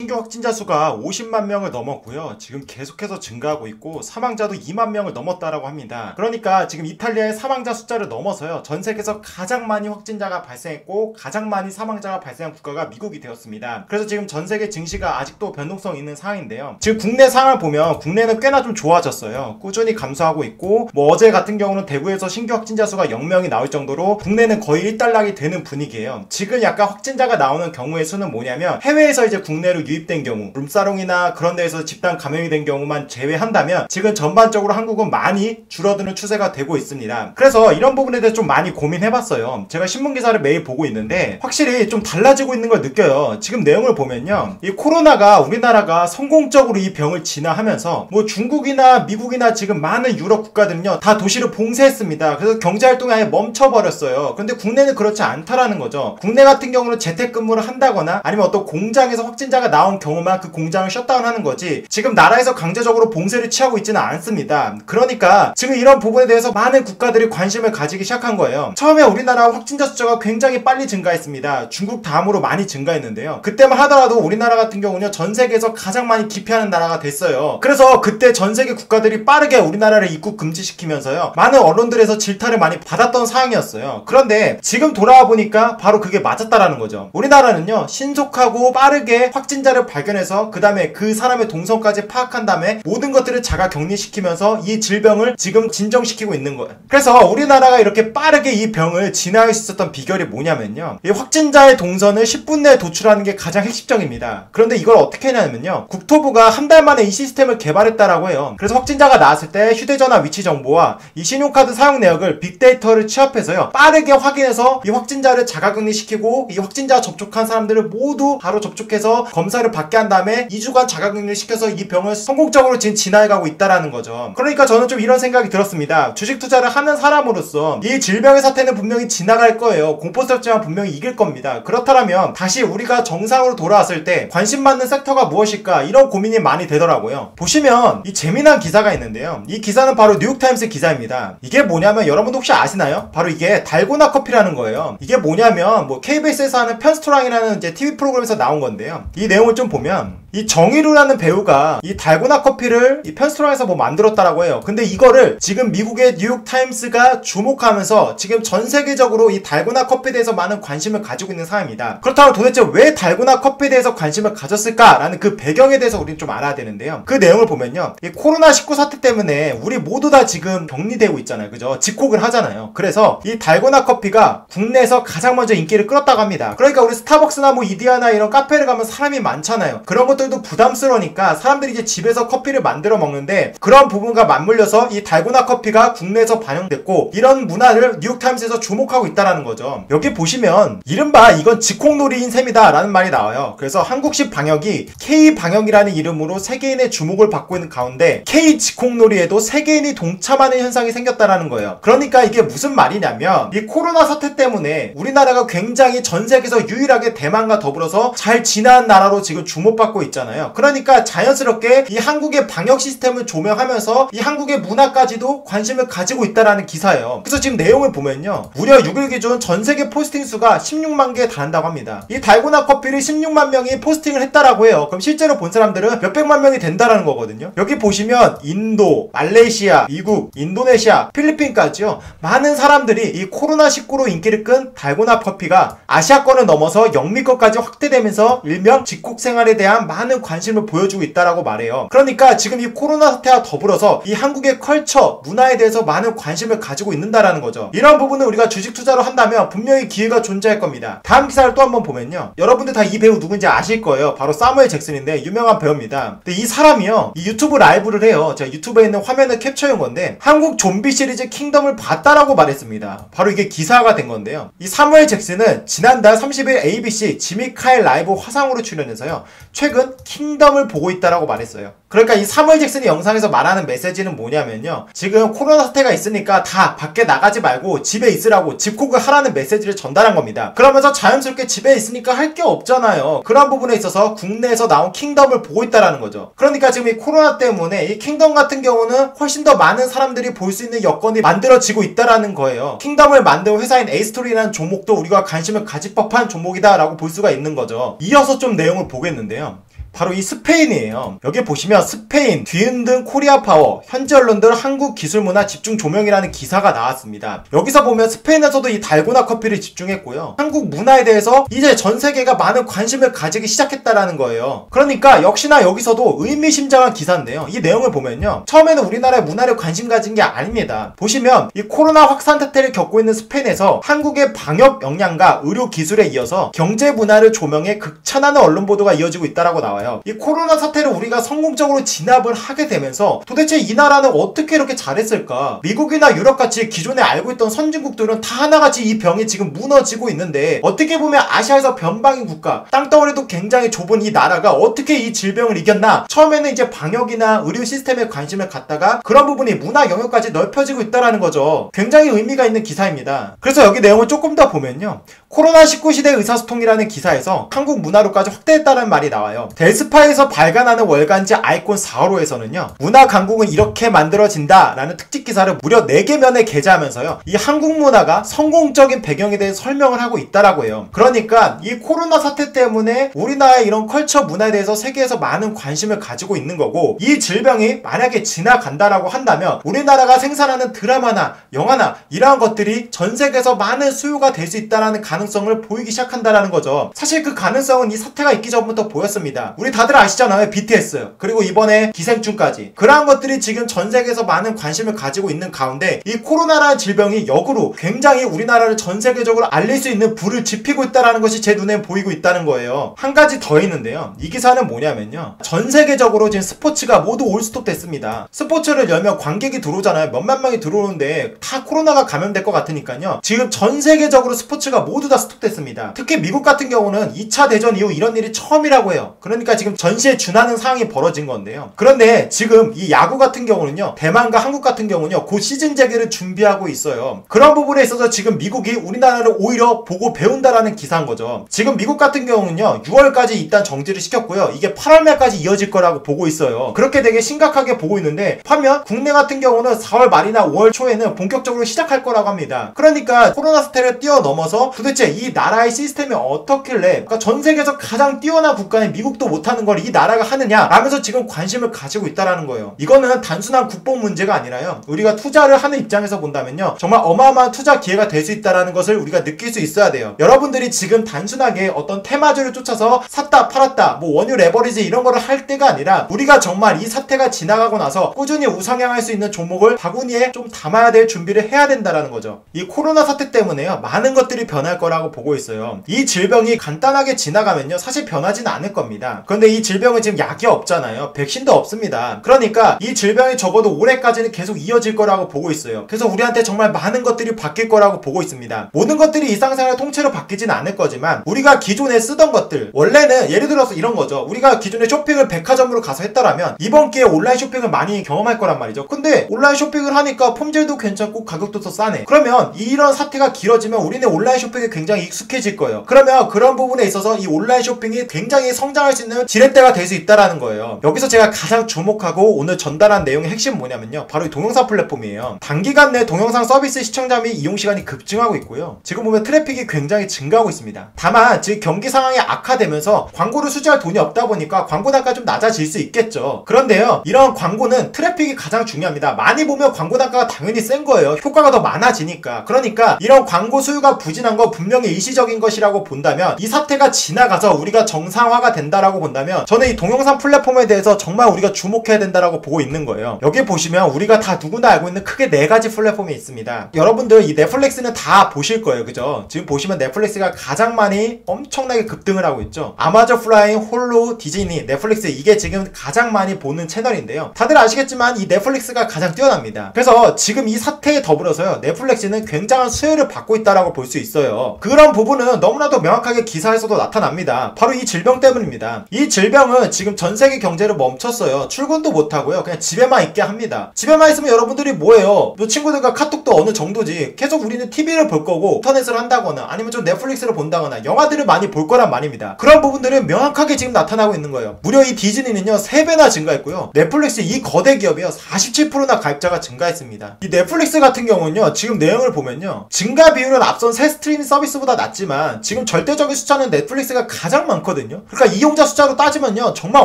신규 확진자 수가 50만 명을 넘었고요. 지금 계속해서 증가하고 있고 사망자도 2만 명을 넘었다라고 합니다. 그러니까 지금 이탈리아의 사망자 숫자를 넘어서요. 전 세계에서 가장 많이 확진자가 발생했고 가장 많이 사망자가 발생한 국가가 미국이 되었습니다. 그래서 지금 전 세계 증시가 아직도 변동성 있는 상황인데요. 지금 국내 상황을 보면 국내는 꽤나 좀 좋아졌어요. 꾸준히 감소하고 있고 어제 같은 경우는 대구에서 신규 확진자 수가 0명이 나올 정도로 국내는 거의 일단락이 되는 분위기예요. 지금 약간 확진자가 나오는 경우의 수는 뭐냐면 해외에서 이제 국내로 유입된 경우, 룸사롱이나 그런 데에서 집단 감염이 된 경우만 제외한다면 지금 전반적으로 한국은 많이 줄어드는 추세가 되고 있습니다. 그래서 이런 부분에 대해서 좀 많이 고민해봤어요. 제가 신문기사를 매일 보고 있는데 확실히 좀 달라지고 있는 걸 느껴요. 지금 내용을 보면요, 이 코로나가 우리나라가 성공적으로 이 병을 진화하면서 중국이나 미국이나 지금 많은 유럽 국가들은요 다 도시를 봉쇄했습니다. 그래서 경제활동이 아예 멈춰버렸어요. 근데 국내는 그렇지 않다라는 거죠. 국내 같은 경우는 재택근무를 한다거나 아니면 어떤 공장에서 확진자가 나온 경우만 그 공장을 셧다운하는 거지 지금 나라에서 강제적으로 봉쇄를 취하고 있지는 않습니다. 그러니까 지금 이런 부분에 대해서 많은 국가들이 관심을 가지기 시작한 거예요. 처음에 우리나라 확진자 숫자가 굉장히 빨리 증가했습니다. 중국 다음으로 많이 증가했는데요. 그때만 하더라도 우리나라 같은 경우는 전 세계에서 가장 많이 기피하는 나라가 됐어요. 그래서 그때 전 세계 국가들이 빠르게 우리나라를 입국 금지시키면서요 많은 언론들에서 질타를 많이 받았던 상황이었어요. 그런데 지금 돌아와 보니까 바로 그게 맞았다라는 거죠. 우리나라는요 신속하고 빠르게 확진자를 발견해서 그 다음에 그 사람의 동선까지 파악한 다음에 모든 것들을 자가 격리시키면서 이 질병을 지금 진정시키고 있는 거예요. 그래서 우리나라가 이렇게 빠르게 이 병을 진화할 수 있었던 비결이 뭐냐면요, 이 확진자의 동선을 10분 내에 도출하는 게 가장 핵심적입니다. 그런데 이걸 어떻게 했냐면요, 국토부가 한 달 만에 이 시스템을 개발했다라고 해요. 그래서 확진자가 나왔을 때 휴대전화 위치 정보와 이 신용카드 사용 내역을 빅데이터를 취합해서요 빠르게 확인해서 이 확진자를 자가격리시키고 이 확진자 접촉한 사람들을 모두 바로 접촉해서 검사를 받게 한 다음에 2주간 자가격리를 시켜서 이 병을 성공적으로 지금 진화해가고 있다라는 거죠. 그러니까 저는 좀 이런 생각이 들었습니다. 주식 투자를 하는 사람으로서 이 질병의 사태는 분명히 지나갈 거예요. 공포스럽지만 분명히 이길 겁니다. 그렇다면 다시 우리가 정상으로 돌아왔을 때 관심 받는 섹터가 무엇일까, 이런 고민이 많이 되더라고요. 보시면 이 재미난 기사가 있는데요, 이 기사는 바로 뉴욕타임스 기사입니다. 이게 뭐냐면 여러분도 혹시 아시나요? 바로 이게 달고나 커피라는 거예요. 이게 뭐냐면 KBS에서 하는 편스토랑이라는 이제 TV 프로그램에서 나온 건데요, 이 내용을 좀 보면 이 정의루라는 배우가 이 달고나 커피를 이 편스토랑에서 만들었다라고 해요. 근데 이거를 지금 미국의 뉴욕타임스가 주목하면서 지금 전 세계적으로 이 달고나 커피에 대해서 많은 관심을 가지고 있는 상황입니다. 그렇다면 도대체 왜 달고나 커피에 대해서 관심을 가졌을까라는 그 배경에 대해서 우리는 좀 알아야 되는데요, 그 내용을 보면요, 이 코로나19 사태 때문에 우리 모두 다 지금 격리되고 있잖아요. 그죠? 집콕을 하잖아요. 그래서 이 달고나 커피가 국내에서 가장 먼저 인기를 끌었다고 합니다. 그러니까 우리 스타벅스나 이디야나 이런 카페를 가면 사람이 많잖아요. 그런 것들도 부담스러우니까 사람들이 이제 집에서 커피를 만들어 먹는데 그런 부분과 맞물려서 이 달고나 커피가 국내에서 반영됐고 이런 문화를 뉴욕타임스에서 주목하고 있다라는 거죠. 여기 보시면 이른바 이건 직콕놀이인 셈이다 라는 말이 나와요. 그래서 한국식 방역이 K방역이라는 이름으로 세계인의 주목을 받고 있는 가운데 K 직콕놀이에도 세계인이 동참하는 현상이 생겼다라는 거예요. 그러니까 이게 무슨 말이냐면 이 코로나 사태 때문에 우리나라가 굉장히 전 세계에서 유일하게 대만과 더불어서 잘 진화한 나라로 지금 주목받고 있잖아요. 그러니까 자연스럽게 이 한국의 방역 시스템을 조명하면서 이 한국의 문화까지도 관심을 가지고 있다라는 기사예요. 그래서 지금 내용을 보면요, 무려 6일 기준 전 세계 포스팅 수가 16만 개에 달한다고 합니다. 이 달고나 커피를 16만 명이 포스팅을 했다라고 해요. 그럼 실제로 본 사람들은 몇백만 명이 된다라는 거거든요. 여기 보시면 인도, 말레이시아, 미국, 인도네시아, 필리핀까지요, 많은 사람들이 이 코로나19로 인기를 끈 달고나 커피가 아시아권을 넘어서 영미권까지 확대되면서 일명 집콕 생활에 대한 많은 관심을 보여주고 있다라고 말해요. 그러니까 지금 이 코로나 사태와 더불어서 이 한국의 컬처, 문화에 대해서 많은 관심을 가지고 있는다라는 거죠. 이런 부분을 우리가 주식 투자로 한다면 분명히 기회가 존재할 겁니다. 다음 기사를 또 한번 보면요, 여러분들 다 이 배우 누군지 아실 거예요. 바로 사무엘 잭슨인데 유명한 배우입니다. 근데 이 사람이요, 이 유튜브 라이브를 해요. 제가 유튜브에 있는 화면을 캡처한 건데 한국 좀비 시리즈 킹덤을 봤다라고 말했습니다. 바로 이게 기사가 된 건데요, 이 사무엘 잭슨은 지난달 30일 ABC 지미 카일 라이브 화상으로 출연해서요 최근 킹덤을 보고 있다라고 말했어요. 그러니까 이 사무엘 잭슨이 영상에서 말하는 메시지는 뭐냐면요, 지금 코로나 사태가 있으니까 다 밖에 나가지 말고 집에 있으라고, 집콕을 하라는 메시지를 전달한 겁니다. 그러면서 자연스럽게 집에 있으니까 할 게 없잖아요. 그런 부분에 있어서 국내에서 나온 킹덤을 보고 있다라는 거죠. 그러니까 지금 이 코로나 때문에 이 킹덤 같은 경우는 훨씬 더 많은 사람들이 볼 수 있는 여건이 만들어지고 있다라는 거예요. 킹덤을 만든 회사인 에이스토리라는 종목도 우리가 관심을 가질 법한 종목이다라고 볼 수가 있는 거죠. 이어서 좀 내용을 보겠는데요, 바로 이 스페인이에요. 여기 보시면 스페인 뒤흔든 코리아파워 현지 언론들 한국 기술문화 집중 조명이라는 기사가 나왔습니다. 여기서 보면 스페인에서도 이 달고나 커피를 집중했고요. 한국 문화에 대해서 이제 전 세계가 많은 관심을 가지기 시작했다라는 거예요. 그러니까 역시나 여기서도 의미심장한 기사인데요. 이 내용을 보면요. 처음에는 우리나라의 문화를 관심 가진 게 아닙니다. 보시면 이 코로나 확산 사태를 겪고 있는 스페인에서 한국의 방역 역량과 의료 기술에 이어서 경제 문화를 조명해 극찬하는 언론 보도가 이어지고 있다라고 나와요. 이 코로나 사태를 우리가 성공적으로 진압을 하게 되면서 도대체 이 나라는 어떻게 이렇게 잘했을까? 미국이나 유럽같이 기존에 알고 있던 선진국들은 다 하나같이 이 병이 지금 무너지고 있는데 어떻게 보면 아시아에서 변방인 국가, 땅덩어리도 굉장히 좁은 이 나라가 어떻게 이 질병을 이겼나? 처음에는 이제 방역이나 의료 시스템에 관심을 갖다가 그런 부분이 문화 영역까지 넓혀지고 있다라는 거죠. 굉장히 의미가 있는 기사입니다. 그래서 여기 내용을 조금 더 보면요. 코로나19 시대 의사소통이라는 기사에서 한국 문화로까지 확대했다는 말이 나와요. 델스파에서 발간하는 월간지 아이콘 4호로에서는요. 문화 강국은 이렇게 만들어진다 라는 특집 기사를 무려 4개 면에 게재하면서요. 이 한국 문화가 성공적인 배경에 대해 설명을 하고 있다라고 해요. 그러니까 이 코로나 사태 때문에 우리나라의 이런 컬처 문화에 대해서 세계에서 많은 관심을 가지고 있는 거고 이 질병이 만약에 지나간다라고 한다면 우리나라가 생산하는 드라마나 영화나 이러한 것들이 전 세계에서 많은 수요가 될 수 있다는 가능성을 보이기 시작한다라는 거죠. 사실 그 가능성은 이 사태가 있기 전부터 보였습니다. 우리 다들 아시잖아요. BTS 그리고 이번에 기생충까지 그러한 것들이 지금 전 세계에서 많은 관심을 가지고 있는 가운데 이 코로나라는 질병이 역으로 굉장히 우리나라를 전 세계적으로 알릴 수 있는 불을 지피고 있다는 것이 제 눈에 보이고 있다는 거예요. 한 가지 더 있는데요. 이 기사는 뭐냐면요. 전 세계적으로 지금 스포츠가 모두 올스톱 됐습니다. 스포츠를 열면 관객이 들어오잖아요. 몇만 명이 들어오는데 다 코로나가 감염될 것 같으니까요. 지금 전 세계적으로 스포츠가 모두 다 스톱됐습니다. 특히 미국 같은 경우는 2차 대전 이후 이런 일이 처음이라고 해요. 그러니까 지금 전시에 준하는 상황이 벌어진 건데요. 그런데 지금 이 야구 같은 경우는요. 대만과 한국 같은 경우는요. 곧 시즌 재개를 준비하고 있어요. 그런 부분에 있어서 지금 미국이 우리나라를 오히려 보고 배운다라는 기사인 거죠. 지금 미국 같은 경우는요. 6월까지 일단 정지를 시켰고요. 이게 8월 말까지 이어질 거라고 보고 있어요. 그렇게 되게 심각하게 보고 있는데 반면 국내 같은 경우는 4월 말이나 5월 초에는 본격적으로 시작할 거라고 합니다. 그러니까 코로나 사태를 뛰어넘어서 도대체 이 나라의 시스템이 어떻길래 그러니까 전 세계에서 가장 뛰어난 국가인 미국도 못하는 걸 이 나라가 하느냐 라면서 지금 관심을 가지고 있다라는 거예요. 이거는 단순한 국뽕 문제가 아니라요. 우리가 투자를 하는 입장에서 본다면요. 정말 어마어마한 투자 기회가 될 수 있다라는 것을 우리가 느낄 수 있어야 돼요. 여러분들이 지금 단순하게 어떤 테마주를 쫓아서 샀다 팔았다 뭐 원유 레버리지 이런 거를 할 때가 아니라 우리가 정말 이 사태가 지나가고 나서 꾸준히 우상향할 수 있는 종목을 바구니에 좀 담아야 될 준비를 해야 된다라는 거죠. 이 코로나 사태 때문에요. 많은 것들이 변할 거라고 보고 있어요. 이 질병이 간단하게 지나가면요. 사실 변하지는 않을 겁니다. 그런데 이 질병은 지금 약이 없잖아요. 백신도 없습니다. 그러니까 이 질병이 적어도 올해까지는 계속 이어질 거라고 보고 있어요. 그래서 우리한테 정말 많은 것들이 바뀔 거라고 보고 있습니다. 모든 것들이 일상생활 통째로 바뀌지는 않을 거지만 우리가 기존에 쓰던 것들 원래는 예를 들어서 이런 거죠. 우리가 기존에 쇼핑을 백화점으로 가서 했다라면 이번 기회에 온라인 쇼핑을 많이 경험할 거란 말이죠. 근데 온라인 쇼핑을 하니까 품질도 괜찮고 가격도 더 싸네. 그러면 이런 사태가 길어지면 우리는 온라인 쇼핑에 굉장히 익숙해질 거예요. 그러면 그런 부분에 있어서 이 온라인 쇼핑이 굉장히 성장할 수 있는 지렛대가 될 수 있다라는 거예요. 여기서 제가 가장 주목하고 오늘 전달한 내용의 핵심 뭐냐면요. 바로 이 동영상 플랫폼이에요. 단기간 내 동영상 서비스 시청자 및 이용 시간이 급증하고 있고요. 지금 보면 트래픽이 굉장히 증가하고 있습니다. 다만 지금 경기 상황이 악화되면서 광고를 수주할 돈이 없다 보니까 광고 단가가 좀 낮아질 수 있겠죠. 그런데요. 이런 광고는 트래픽이 가장 중요합니다. 많이 보면 광고 단가가 당연히 센 거예요. 효과가 더 많아지니까. 그러니까 이런 광고 수요가 부진한 거 분명히 일시적인 것이라고 본다면 이 사태가 지나가서 우리가 정상화가 된다라고 본다면 저는 이 동영상 플랫폼에 대해서 정말 우리가 주목해야 된다라고 보고 있는 거예요. 여기 보시면 우리가 다 누구나 알고 있는 크게 4가지 플랫폼이 있습니다. 여러분들 이 넷플릭스는 다 보실 거예요. 그죠? 지금 보시면 넷플릭스가 가장 많이 엄청나게 급등을 하고 있죠. 아마존 프라임, 홀로, 디즈니, 넷플릭스 이게 지금 가장 많이 보는 채널인데요. 다들 아시겠지만 이 넷플릭스가 가장 뛰어납니다. 그래서 지금 이 사태에 더불어서요. 넷플릭스는 굉장한 수혜를 받고 있다라고 볼 수 있어요. 그런 부분은 너무나도 명확하게 기사에서도 나타납니다. 바로 이 질병 때문입니다. 이 질병은 지금 전 세계 경제를 멈췄어요. 출근도 못하고요. 그냥 집에만 있게 합니다. 집에만 있으면 여러분들이 뭐해요? 뭐 친구들과 카톡도 어느 정도지. 계속 우리는 TV를 볼 거고 인터넷을 한다거나 아니면 좀 넷플릭스를 본다거나 영화들을 많이 볼 거란 말입니다. 그런 부분들은 명확하게 지금 나타나고 있는 거예요. 무려 이 디즈니는요 3배나 증가했고요. 넷플릭스 이 거대 기업이요 47%나 가입자가 증가했습니다. 이 넷플릭스 같은 경우는요 지금 내용을 보면요 증가 비율은 앞선 새 스트리밍 서비스보다 낮지만 지금 절대적인 숫자는 넷플릭스가 가장 많거든요. 그러니까 이용자 숫자 숫자로 따지면요 정말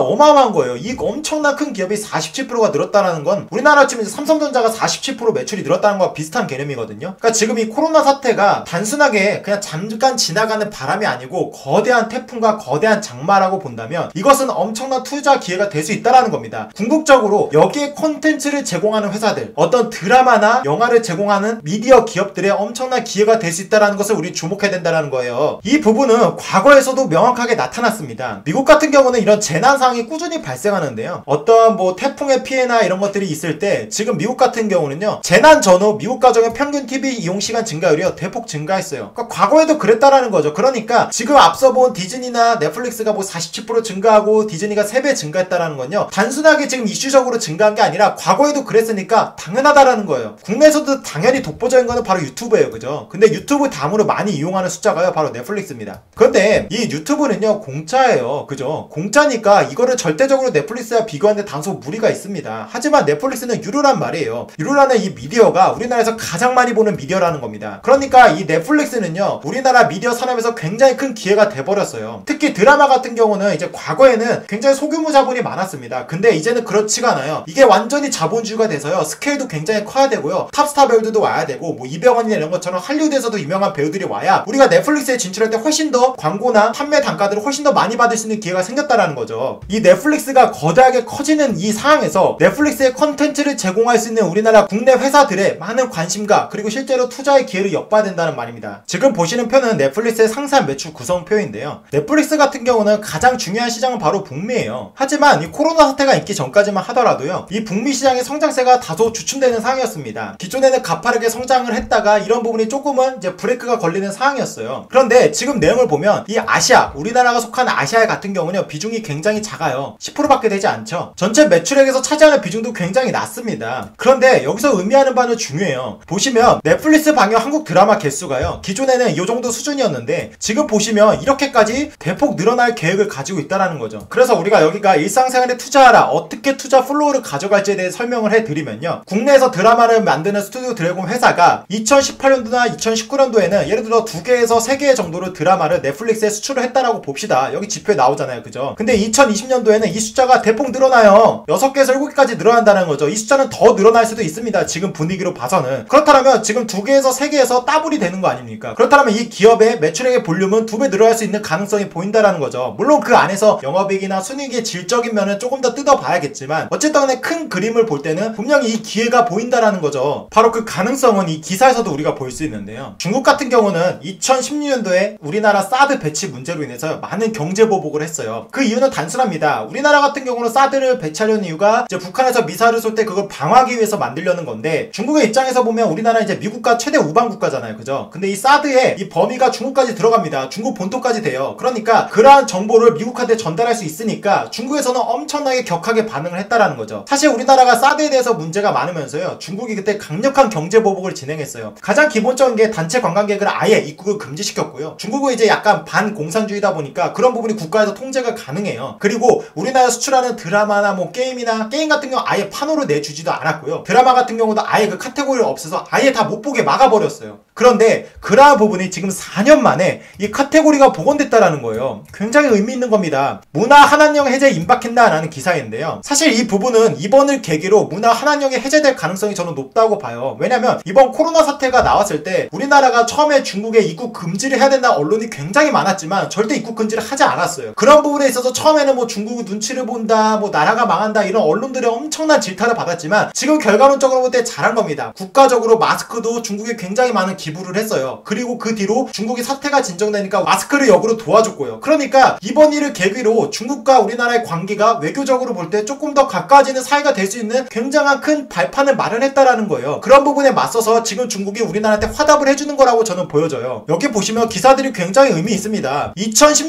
어마어마한 거예요. 이 엄청난 큰 기업이 47%가 늘었다는 건 우리나라 지금 삼성전자가 47% 매출이 늘었다는 거와 비슷한 개념이거든요. 그러니까 지금 이 코로나 사태가 단순하게 그냥 잠깐 지나가는 바람이 아니고 거대한 태풍과 거대한 장마라고 본다면 이것은 엄청난 투자 기회가 될 수 있다는 겁니다. 궁극적으로 여기에 콘텐츠를 제공하는 회사들, 어떤 드라마나 영화를 제공하는 미디어 기업들의 엄청난 기회가 될 수 있다는 것을 우리 주목해야 된다는 거예요. 이 부분은 과거에서도 명확하게 나타났습니다. 미국 같은 경우는 이런 재난 상황이 꾸준히 발생하는데요. 어떤 뭐 태풍의 피해나 이런 것들이 있을 때 지금 미국 같은 경우는요 재난 전후 미국 가정의 평균 TV 이용 시간 증가율이 대폭 증가했어요. 그러니까 과거에도 그랬다라는 거죠. 그러니까 지금 앞서 본 디즈니나 넷플릭스가 뭐 47% 증가하고 디즈니가 3배 증가했다라는 건요 단순하게 지금 이슈적으로 증가한 게 아니라 과거에도 그랬으니까 당연하다라는 거예요. 국내에서도 당연히 독보적인 거는 바로 유튜브예요. 그죠? 근데 유튜브 다음으로 많이 이용하는 숫자가요 바로 넷플릭스입니다. 그런데 이 유튜브는요 공짜예요. 그죠? 공짜니까 이거를 절대적으로 넷플릭스와 비교하는데 다소 무리가 있습니다. 하지만 넷플릭스는 유료란 말이에요. 유료라는 이 미디어가 우리나라에서 가장 많이 보는 미디어라는 겁니다. 그러니까 이 넷플릭스는요 우리나라 미디어 산업에서 굉장히 큰 기회가 돼버렸어요. 특히 드라마 같은 경우는 이제 과거에는 굉장히 소규모 자본이 많았습니다. 근데 이제는 그렇지가 않아요. 이게 완전히 자본주의가 돼서요 스케일도 굉장히 커야 되고요 탑스타 배우들도 와야 되고 뭐 이병헌이나 이런 것처럼 할리우드에서도 유명한 배우들이 와야 우리가 넷플릭스에 진출할 때 훨씬 더 광고나 판매 단가들을 훨씬 더 많이 받을 수 있는 기회가 생겼다라는 거죠. 이 넷플릭스가 거대하게 커지는 이 상황에서 넷플릭스의 컨텐츠를 제공할 수 있는 우리나라 국내 회사들의 많은 관심과 그리고 실제로 투자의 기회를 엿봐야 된다는 말입니다. 지금 보시는 표는 넷플릭스의 상세한 매출 구성표인데요. 넷플릭스 같은 경우는 가장 중요한 시장은 바로 북미예요. 하지만 이 코로나 사태가 있기 전까지만 하더라도요 이 북미 시장의 성장세가 다소 주춤되는 상황이었습니다. 기존에는 가파르게 성장을 했다가 이런 부분이 조금은 이제 브레이크가 걸리는 상황이었어요. 그런데 지금 내용을 보면 이 아시아, 우리나라가 속한 아시아 같은 경우는 비중이 굉장히 작아요. 10%밖에 되지 않죠. 전체 매출액에서 차지하는 비중도 굉장히 낮습니다. 그런데 여기서 의미하는 바는 중요해요. 보시면 넷플릭스 방영 한국 드라마 개수가요 기존에는 이 정도 수준이었는데 지금 보시면 이렇게까지 대폭 늘어날 계획을 가지고 있다는 거죠. 그래서 우리가 여기가 일상생활에 투자하라, 어떻게 투자 플로우를 가져갈지에 대해 설명을 해드리면요 국내에서 드라마를 만드는 스튜디오 드래곤 회사가 2018년도나 2019년도에는 예를 들어 2개에서 3개 정도로 드라마를 넷플릭스에 수출을 했다라고 봅시다. 여기 지표에 나오잖아요. 그죠? 근데 2020년도에는 이 숫자가 대폭 늘어나요. 6개에서 7개까지 늘어난다는 거죠. 이 숫자는 더 늘어날 수도 있습니다. 지금 분위기로 봐서는. 그렇다면 지금 2개에서 3개에서 더블이 되는 거 아닙니까? 그렇다면 이 기업의 매출액의 볼륨은 2배 늘어날 수 있는 가능성이 보인다라는 거죠. 물론 그 안에서 영업이익이나 순이익의 질적인 면은 조금 더 뜯어봐야겠지만 어쨌든 간에 큰 그림을 볼 때는 분명히 이 기회가 보인다라는 거죠. 바로 그 가능성은 이 기사에서도 우리가 볼 수 있는데요. 중국 같은 경우는 2016년도에 우리나라 사드 배치 문제로 인해서 많은 경제 보복을 했어요. 그 이유는 단순합니다. 우리나라 같은 경우는 사드를 배치하려는 이유가 이제 북한에서 미사일을 쏠 때 그걸 방어하기 위해서 만들려는 건데 중국의 입장에서 보면 우리나라 이제 미국과 최대 우방 국가잖아요. 그죠? 근데 이 사드의 이 범위가 중국까지 들어갑니다. 중국 본토까지 돼요. 그러니까 그러한 정보를 미국한테 전달할 수 있으니까 중국에서는 엄청나게 격하게 반응을 했다라는 거죠. 사실 우리나라가 사드에 대해서 문제가 많으면서요. 중국이 그때 강력한 경제 보복을 진행했어요. 가장 기본적인 게 단체 관광객을 아예 입국을 금지시켰고요. 중국은 이제 약간 반공산주의다 보니까 그런 부분이 국가에서 통제가 가능해요. 그리고 우리나라 수출하는 드라마나 뭐 게임이나 게임 같은 경우 아예 판으로 내주지도 않았고요. 드라마 같은 경우도 아예 그 카테고리를 없애서 아예 다 못 보게 막아버렸어요. 그런데 그러한 부분이 지금 4년 만에 이 카테고리가 복원됐다라는 거예요. 굉장히 의미 있는 겁니다. 문화 한한령 해제 임박한다라는 기사인데요. 사실 이 부분은 이번을 계기로 문화 한한령이 해제될 가능성이 저는 높다고 봐요. 왜냐면 이번 코로나 사태가 나왔을 때 우리나라가 처음에 중국에 입국 금지를 해야 된다는 언론이 굉장히 많았지만 절대 입국 금지를 하지 않았어요. 그런 부분에 있어서 처음에는 뭐 중국이 눈치를 본다, 뭐 나라가 망한다 이런 언론들의 엄청난 질타를 받았지만 지금 결과론적으로 볼 때 잘한 겁니다. 국가적으로 마스크도 중국에 굉장히 많은 기부를 했어요. 그리고 그 뒤로 중국이 사태가 진정되니까 마스크를 역으로 도와줬고요. 그러니까 이번 일을 계기로 중국과 우리나라의 관계가 외교적으로 볼 때 조금 더 가까워지는 사이가 될 수 있는 굉장한 큰 발판을 마련했다라는 거예요. 그런 부분에 맞서서 지금 중국이 우리나라한테 화답을 해주는 거라고 저는 보여져요. 여기 보시면 기사들이 굉장히 의미 있습니다.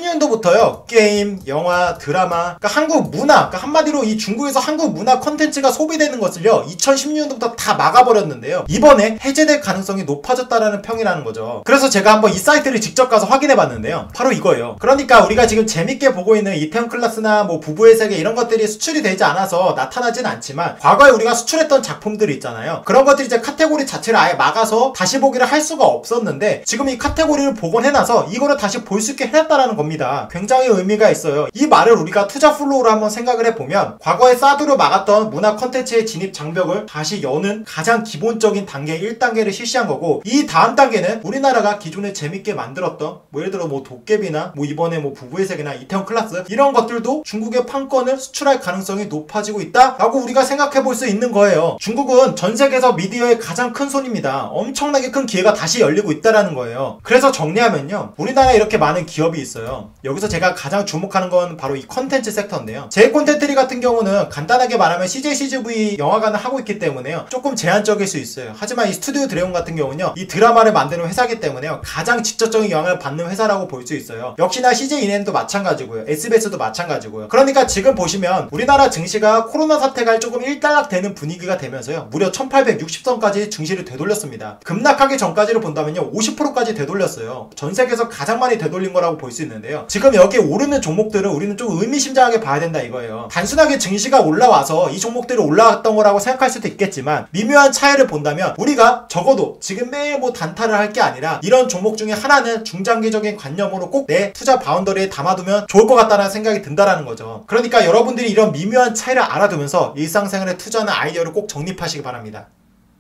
2010년도부터요. 게임, 영화, 드라마, 그러니까 한국 문화, 그러니까 한마디로 이 중국에서 한국 문화 콘텐츠가 소비되는 것을요. 2010년도부터 다 막아버렸는데요. 이번에 해제될 가능성이 높아졌다는 괜찮다라는 평이라는 거죠. 그래서 제가 한번 이 사이트를 직접 가서 확인해 봤는데요. 바로 이거예요. 그러니까 우리가 지금 재밌게 보고 있는 이태원 클라스나 뭐 부부의 세계 이런 것들이 수출이 되지 않아서 나타나진 않지만 과거에 우리가 수출했던 작품들이 있잖아요. 그런 것들이 이제 카테고리 자체를 아예 막아서 다시 보기를 할 수가 없었는데 지금 이 카테고리를 복원해놔서 이거를 다시 볼 수 있게 해놨다라는 겁니다. 굉장히 의미가 있어요. 이 말을 우리가 투자 플로우로 한번 생각을 해보면 과거에 사드로 막았던 문화 컨텐츠의 진입 장벽을 다시 여는 가장 기본적인 단계 1단계를 실시한 거고, 이 다음 단계는 우리나라가 기존에 재밌게 만들었던 뭐 예를 들어 뭐 도깨비나 뭐 이번에 뭐 부부의 세계나 이태원 클라스 이런 것들도 중국의 판권을 수출할 가능성이 높아지고 있다라고 우리가 생각해 볼 수 있는 거예요. 중국은 전 세계에서 미디어의 가장 큰 손입니다. 엄청나게 큰 기회가 다시 열리고 있다라는 거예요. 그래서 정리하면요, 우리나라에 이렇게 많은 기업이 있어요. 여기서 제가 가장 주목하는 건 바로 이 컨텐츠 섹터인데요. 제이콘텐트리 같은 경우는 간단하게 말하면 CJ CGV 영화관을 하고 있기 때문에요, 조금 제한적일 수 있어요. 하지만 이 스튜디오 드래곤 같은 경우는요, 이 드라마를 만드는 회사기 때문에요, 가장 직접적인 영향을 받는 회사라고 볼 수 있어요. 역시나 CJ ENM도 마찬가지고요, SBS도 마찬가지고요. 그러니까 지금 보시면 우리나라 증시가 코로나 사태가 조금 일단락되는 분위기가 되면서요, 무려 1860선까지 증시를 되돌렸습니다. 급락하기 전까지를 본다면요 50%까지 되돌렸어요. 전 세계에서 가장 많이 되돌린 거라고 볼 수 있는데요, 지금 여기 오르는 종목들은 우리는 좀 의미심장하게 봐야 된다 이거예요. 단순하게 증시가 올라와서 이 종목들이 올라왔던 거라고 생각할 수도 있겠지만 미묘한 차이를 본다면 우리가 적어도 지금 매일 뭐 단타를 할 게 아니라 이런 종목 중에 하나는 중장기적인 관념으로 꼭 내 투자 바운더리에 담아두면 좋을 것 같다는 생각이 든다라는 거죠. 그러니까 여러분들이 이런 미묘한 차이를 알아두면서 일상생활에 투자하는 아이디어를 꼭 정립하시기 바랍니다.